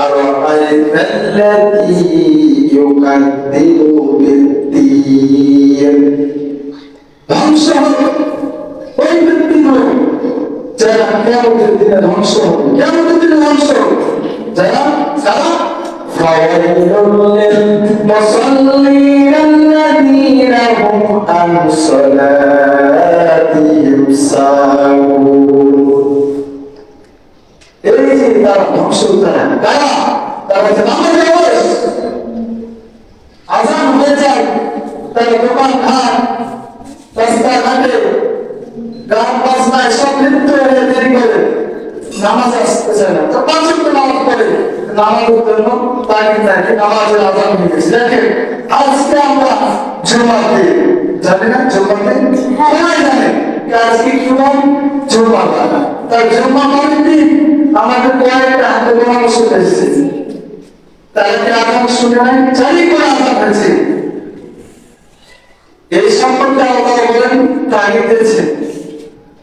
আর আইতাল্লাযী ইউকাদ্দিবু বিদ্দীন, ধ্বংস হবে ওই ব্যক্তিগুলো যারা কিয়ামতের দিনে ধ্বংস হবে, কিয়ামতের দিনে ধ্বংস হবে যারা সারা ফাওয়াইলুল লিল-মুসাল্লিন আল্লাযীনা হুম আন সালাতিহিম সাহুন। এই যে তারা ধ্বংস, তারা যে নামাজে বসে আযান হয়ে যায়, তারা দোকান ঘাট রাস্তাঘাটে গান বাজনায় সব লিপ্ত হয়ে দেরি করে, নামাজ আসতে চায় না, তো 5 ওয়াক্ত নামাজ পড়ে, নামাজের জন্য তাগিদ থাকে, নামাজের আযান হয়ে গেছে। দেখেন আজকে আমরা জুমাতে জানি না, জুমাতে সবাই জানে আজকে কি নাম, জুমা। তার জুমা মানে কি আমাদের কয়েকটা হাতে গোনা শুনে এসেছে, তারা কি আযান শুনে নাই, জানি করে আযান হয়েছে। এই সম্পর্কে আল্লাহ বলেন তাগিদ দিয়েছেন,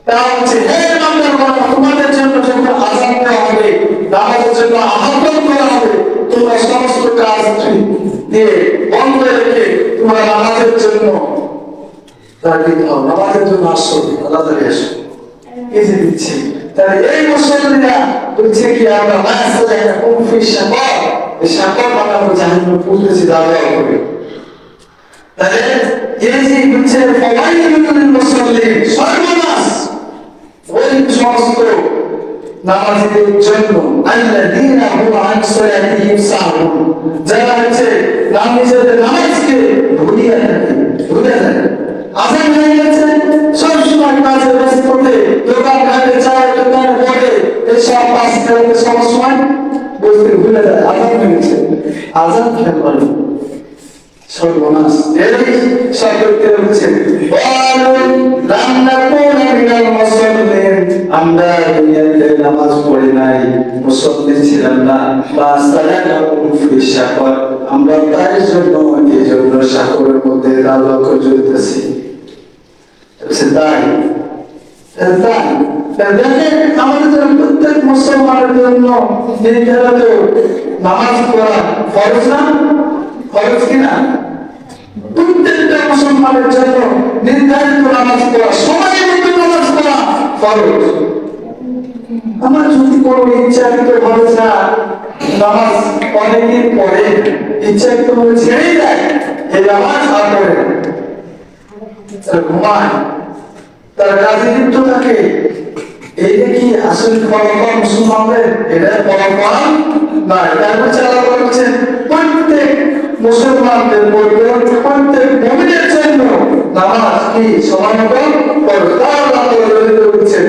তা হচ্ছে হে বান্দাগণ, তোমাদের জন্য যখন আযান দেওয়া হবে, নামাজের জন্য আহ্বান করা হবে, তোমরা সমস্ত কাজ দিয়ে বন্ধ রেখে তোমরা নামাজের জন্য তাগিদ হও, নামাজের জন্য আসো, তাড়াতাড়ি আসো। এই যে দিচ্ছে, তাহলে এই মুসল্লিরা বলছে কি আমরা মাসালাইনা কুম ফি শাকার, এই শাকার মানে আমরা জাহান্নামে পৌঁছেছি দাওয়া করে। তাহলে এই যে বলছে ফাওয়াইলুল লিল-মুসাল্লিন, সর্বনাশ ওই সমস্ত নামাজীদের জন্য আল্লাযীনা হুম আন সালাতিহিম সাহুন, যারা হচ্ছে নিজেদের নামাজকে ভুলিয়ে থাকে, ভুলে যায়। আযান হয়ে গেছে, সব সময় কাজে ব্যস্ত হতে, দোকান ঘাটে যায়, দোকানে পড়ে, এসব কাজ করতে সব সময় বলতে ভুলে যায় আযান হয়ে গেছে, আযান খেয়াল করে সর্বনাশ। এই শব্দটি হচ্ছে আমরা দুনিয়াতে নামাজ পড়ি নাই, মুসল্লি ছিলাম না, আমরা তার জন্য এই জন্য সাগরের মধ্যে আলোক জ্বলতেছি। তাই আমাদের জন্য প্রত্যেক মুসলমানের জন্য নির্ধারিত নামাজ পড়া ফরজ না, ফরজ কিনা? প্রত্যেকটা মুসলমানের জন্য নির্ধারিত নামাজ পড়া, সময়ের মধ্যে নামাজ পড়া ফরজ। আমার যদি কোনো ইচ্ছাকৃত ভাবে নামাজ অনেকদিন পরে ইচ্ছাকৃত ভাবে ছেড়েই দেয়, এই নামাজ আর পড়ে না, তারা ঘুমায়, তার কাজে লিপ্ত থাকে, এইটা কি আসলে পরম্পরা মুসলমানদের? এটা পরম্পরা না। তারপর আল্লাহ বলেছেন প্রত্যেক মুসলমানদের প্রত্যেক মুমিনের জন্য নামাজ কি সময় মতো পড়ো। তার আল্লাহ বলেছেন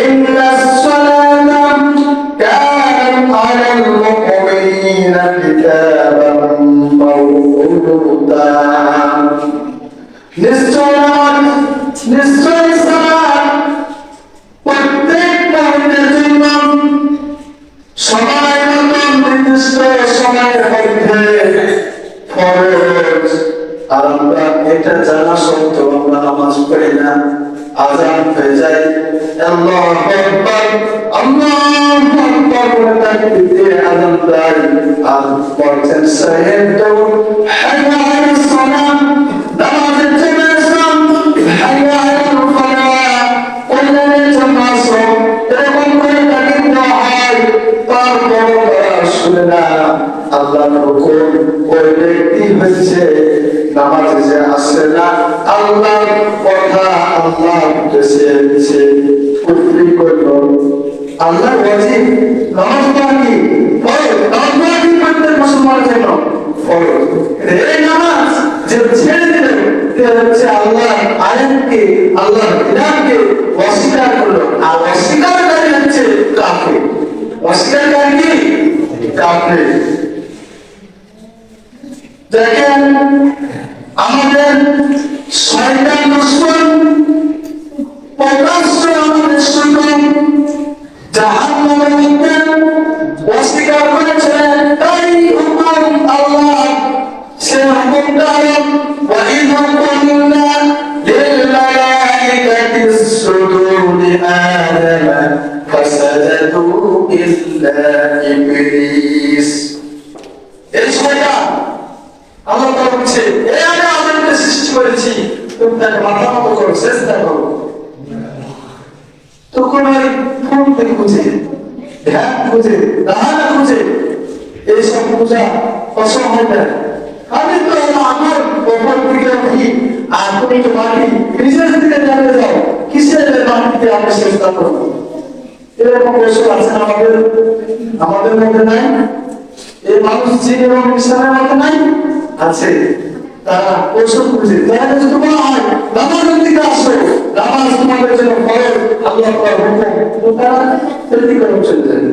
ইন্নাস সালাতা কানাত আলাল মুমিনিনা কিতাবাম মাওকুতা, নিশ্চয় সালাত প্রত্যেক মুমিনের জন্য সময় মতো নির্দিষ্ট সময়ের মধ্যে ফরজ। আর আমরা এটা জানা সত্ত্বেও আমরা নামাজ পড়ি না, আযান হয়ে যায়, আল্লাহু আকবার আল্লাহু আকবার বলে তাকবীর দিয়ে আযান দেয়, আর বলছেন সাইয়েদু হাইয়া আলাস সালাত, নামাজের জন্য ইসলাম, হাইয়া আলাল ফালাহ, কল্যাণের জন্য আসো, এরকম করে তাকবীর দেওয়া হয়। তারপর শুনে না আল্লাহর হুকুম, ওই ব্যক্তি হচ্ছে নামাজে যে আসে না, আল্লাহর কথা আল্লাহর কাছে কুফরি করলো। আল্লাহর ওয়াজিব নামাজ পড়া কি ফরজ, নামাজ পড়া কি প্রত্যেক মুসলমানের জন্য ফরজ। এই নামাজ যে ছেড়ে দিল সে হচ্ছে আল্লাহর আয়াতকে, আল্লাহর বিধানকে অস্বীকার করলো, আর অস্বীকারকারী হচ্ছে কাফের। অস্বীকারকারী কি? কাফের। দেখেন আমাদের শয়তান দুশমন প্রকাশ্য আমাদের শয়তান জাহান্নামের মধ্যে অস্বীকার করেছিলেন, তাই হুকুম আল্লাহ সে হুকুমটা হলো وَإِذْ قُلْنَا لِلْمَلَائِكَةِ اسْجُدُوا لِآدَمَ فَسَجَدُوا إِلَّا إِبْلِيسَ খুঁজে, ধ্যান খুঁজে, ধারণা খুঁজে এইসব পূজা অসম্ভব দেয়। আমি তো আমার ওপর দিকে উঠি আর তুমি তো মাটি নিজের দিকে যাবে যাও, কিসের মাটিতে আমি চেষ্টা করবো? এরকম কৌশল আছে আমাদের মধ্যে নাই? এই মানুষ জিন এবং মিশনের মধ্যে নাই? আছে। তারা কৌশল খুঁজে, তারা যদি বলা হয় নামাজের দিকে আসো, নামাজ তোমাদের জন্য ফরজ, আল্লাহ তাআলার হুকুম, তো তারা এদিকে করে চলে যায়।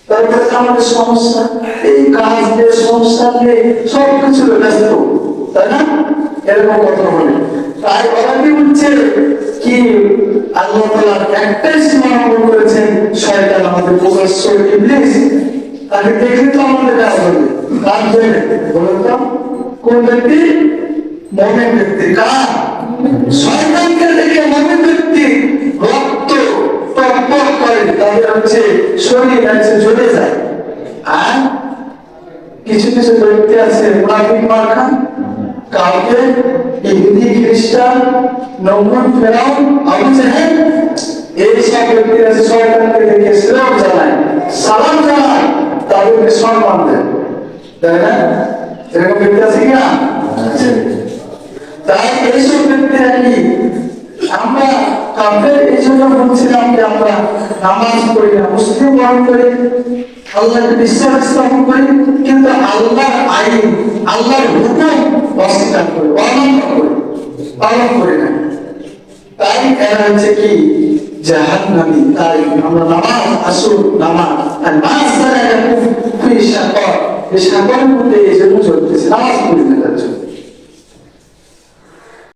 তারপরে আমাদের সমস্যা, এই কাজ নিয়ে, সমস্যা নিয়ে সবকিছু ব্যস্ত, তাই না? এরকম কথা বলে। তাই ওরা কি বলছে কি আল্লাহ তাআলা একটাই সীমা লঙ্ঘন করেছেন, শয়তান আমাদের প্রকাশ্য ইবলিস। তাকে দেখলে তো আমাদের কাজ হবে, কাজ দেবে বলুন তো কোন ব্যক্তি? মুমিন ব্যক্তি। কার? শয়তানকে দেখে মুমিন ব্যক্তি রক্ত টকবক করে, তাদের হচ্ছে শরীর আছে জ্বলে যায়। আর কিছু কিছু ব্যক্তি আছে মুনাফিক মার্কা, কাউকে ইহুদি, খ্রিস্টান, নমরুদ, ফেরাউন, আবু জাহেল, এই সব ব্যক্তি আছে শয়তানকে দেখে সালাম জানায়, তাদেরকে সম্মান দেয়, তাই না? এরকম ব্যক্তি আছে কি না? তাই এইসব ব্যক্তিরা কি আমরা কাফের এই জন্য বলছিলাম যে আমরা নামাজ পড়ি না, মুসলিম গ্রহণ করি, আল্লাহকে বিশ্বাস স্থাপন করি, কিন্তু আল্লাহর আইন, আল্লাহর হুকুম অস্বীকার করি, অমান্য করি, পালন করি না। তাই এরা হচ্ছে কি জাহান্নামী। তাই আমরা নামাজ, আসুন নামাজ, আর নামাজ দ্বারা খুবই সাকর, এই সাকরের মধ্যে এই জন্য চলতেছে নামাজ পড়ি।